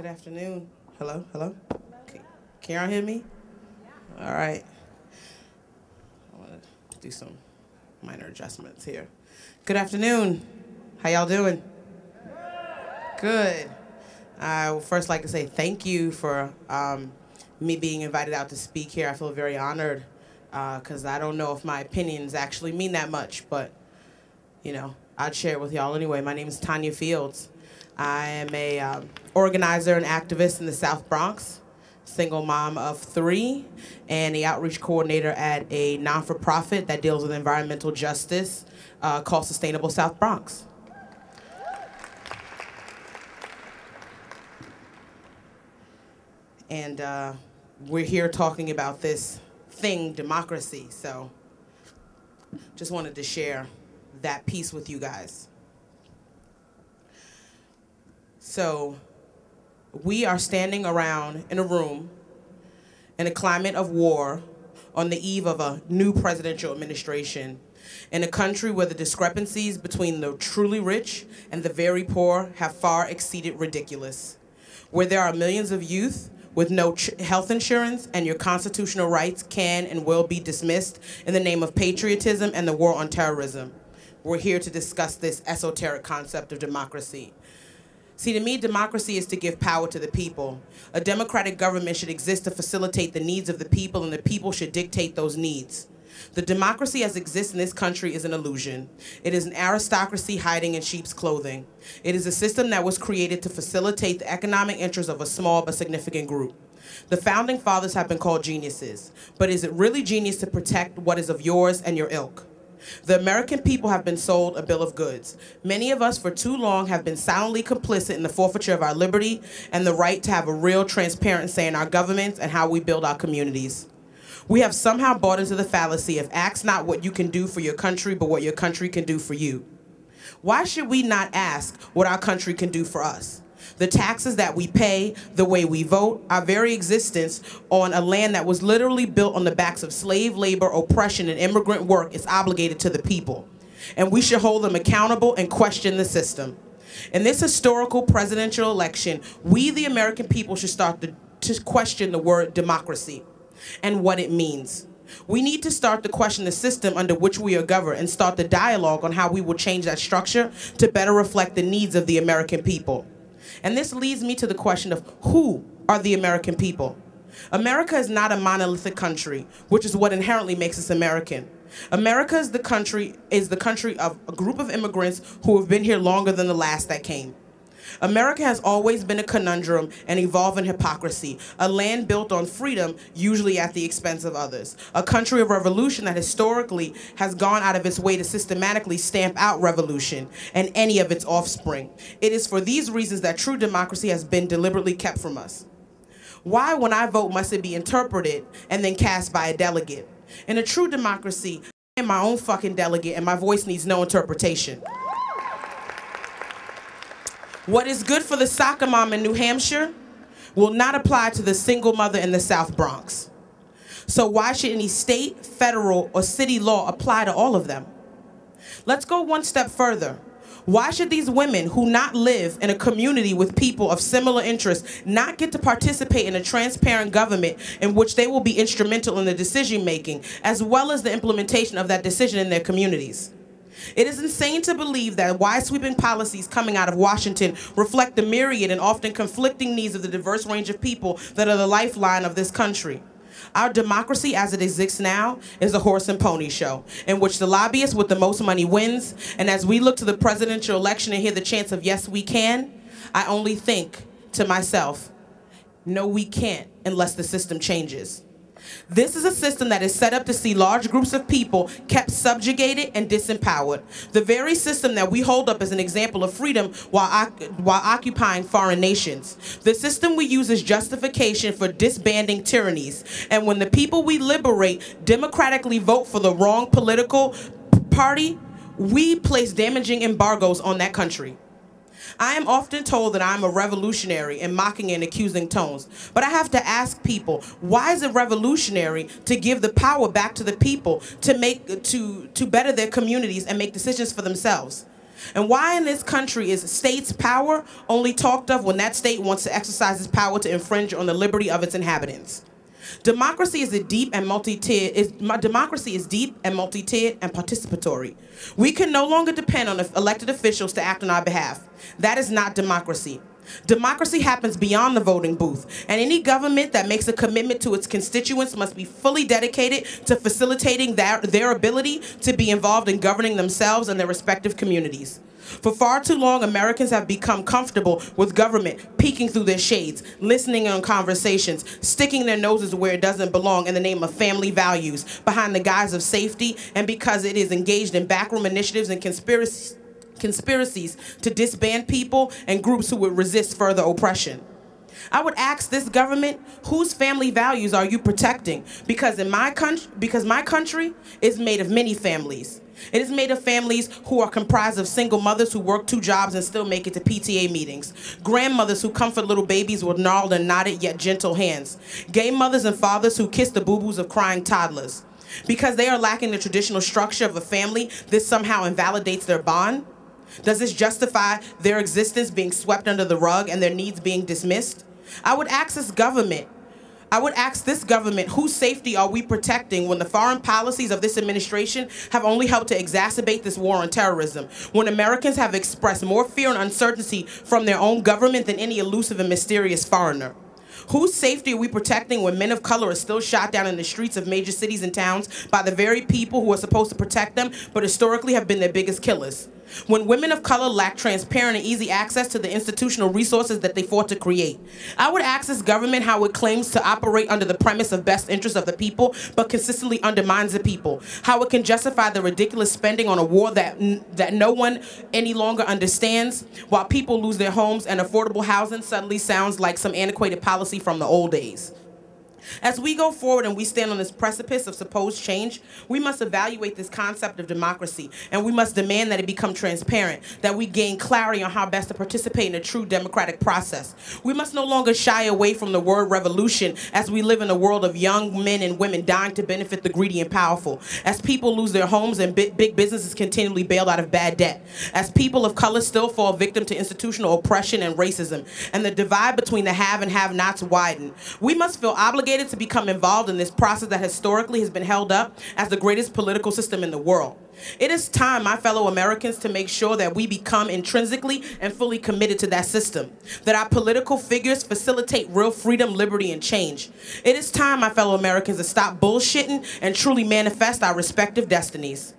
Good afternoon. Hello, hello. Can y'all hear me? All right. I want to do some minor adjustments here. Good afternoon. How y'all doing? Good. I would first like to say thank you for me being invited out to speak here. I feel very honored because I don't know if my opinions actually mean that much, but you know, I'd share it with y'all anyway. My name is Tanya Fields. I am a organizer and activist in the South Bronx, single mom of 3, and the outreach coordinator at a non-for-profit that deals with environmental justice called Sustainable South Bronx. And we're here talking about this thing, democracy, so just wanted to share that piece with you guys. So we are standing around in a room in a climate of war on the eve of a new presidential administration in a country where the discrepancies between the truly rich and the very poor have far exceeded ridiculous, where there are millions of youth with no health insurance and your constitutional rights can and will be dismissed in the name of patriotism and the war on terrorism. We're here to discuss this esoteric concept of democracy. See, to me, democracy is to give power to the people. A democratic government should exist to facilitate the needs of the people, and the people should dictate those needs. The democracy as it exists in this country is an illusion. It is an aristocracy hiding in sheep's clothing. It is a system that was created to facilitate the economic interests of a small but significant group. The founding fathers have been called geniuses, but is it really genius to protect what is of yours and your ilk? The American people have been sold a bill of goods. Many of us for too long have been silently complicit in the forfeiture of our liberty and the right to have a real transparent say in our governments and how we build our communities. We have somehow bought into the fallacy of ask not what you can do for your country, but what your country can do for you. Why should we not ask what our country can do for us? The taxes that we pay, the way we vote, our very existence on a land that was literally built on the backs of slave labor, oppression, and immigrant work is obligated to the people. And we should hold them accountable and question the system. In this historical presidential election, we, the American people, should start to question the word democracy and what it means. We need to start to question the system under which we are governed and start the dialogue on how we will change that structure to better reflect the needs of the American people. And this leads me to the question of who are the American people? America is not a monolithic country, which is what inherently makes us American. America is the country of a group of immigrants who have been here longer than the last that came. America has always been a conundrum and evolving hypocrisy, a land built on freedom, usually at the expense of others, a country of revolution that historically has gone out of its way to systematically stamp out revolution and any of its offspring. It is for these reasons that true democracy has been deliberately kept from us. Why, when I vote, must it be interpreted and then cast by a delegate? In a true democracy, I am my own fucking delegate and my voice needs no interpretation. What is good for the soccer mom in New Hampshire will not apply to the single mother in the South Bronx. So why should any state, federal, or city law apply to all of them? Let's go one step further. Why should these women who not live in a community with people of similar interests not get to participate in a transparent government in which they will be instrumental in the decision making as well as the implementation of that decision in their communities? It is insane to believe that wide-sweeping policies coming out of Washington reflect the myriad and often conflicting needs of the diverse range of people that are the lifeline of this country. Our democracy as it exists now is a horse and pony show in which the lobbyist with the most money wins, and as we look to the presidential election and hear the chants of yes, we can, I only think to myself, no, we can't unless the system changes. This is a system that is set up to see large groups of people kept subjugated and disempowered. The very system that we hold up as an example of freedom while occupying foreign nations. The system we use as justification for disbanding tyrannies. And when the people we liberate democratically vote for the wrong political party, we place damaging embargoes on that country. I am often told that I'm a revolutionary in mocking and accusing tones. But I have to ask people, why is it revolutionary to give the power back to the people to better their communities and make decisions for themselves? And why in this country is states' power only talked of when that state wants to exercise its power to infringe on the liberty of its inhabitants? Democracy is deep and multi-tiered and participatory. We can no longer depend on elected officials to act on our behalf. That is not democracy. Democracy happens beyond the voting booth, and any government that makes a commitment to its constituents must be fully dedicated to facilitating their ability to be involved in governing themselves and their respective communities. For far too long, Americans have become comfortable with government peeking through their shades, listening on conversations, sticking their noses where it doesn't belong in the name of family values, behind the guise of safety, and because it is engaged in backroom initiatives and conspiracies to disband people and groups who would resist further oppression. I would ask this government, whose family values are you protecting? Because my country is made of many families. It is made of families who are comprised of single mothers who work 2 jobs and still make it to PTA meetings, grandmothers who comfort little babies with gnarled and knotted yet gentle hands, gay mothers and fathers who kiss the boo-boos of crying toddlers. Because they are lacking the traditional structure of a family, this somehow invalidates their bond? Does this justify their existence being swept under the rug and their needs being dismissed? I would ask this government, whose safety are we protecting when the foreign policies of this administration have only helped to exacerbate this war on terrorism, when Americans have expressed more fear and uncertainty from their own government than any elusive and mysterious foreigner? Whose safety are we protecting when men of color are still shot down in the streets of major cities and towns by the very people who are supposed to protect them, but historically have been their biggest killers? When women of color lack transparent and easy access to the institutional resources that they fought to create? I would ask this government how it claims to operate under the premise of best interests of the people, but consistently undermines the people. How it can justify the ridiculous spending on a war that no one any longer understands, while people lose their homes and affordable housing suddenly sounds like some antiquated policy from the old days. As we go forward and we stand on this precipice of supposed change, we must evaluate this concept of democracy, and we must demand that it become transparent, that we gain clarity on how best to participate in a true democratic process. We must no longer shy away from the word revolution as we live in a world of young men and women dying to benefit the greedy and powerful, as people lose their homes and big businesses continually bailed out of bad debt, as people of color still fall victim to institutional oppression and racism, and the divide between the have and have-nots widen. We must feel obligated to become involved in this process that historically has been held up as the greatest political system in the world. It is time, my fellow Americans, to make sure that we become intrinsically and fully committed to that system, that our political figures facilitate real freedom, liberty, and change. It is time, my fellow Americans, to stop bullshitting and truly manifest our respective destinies.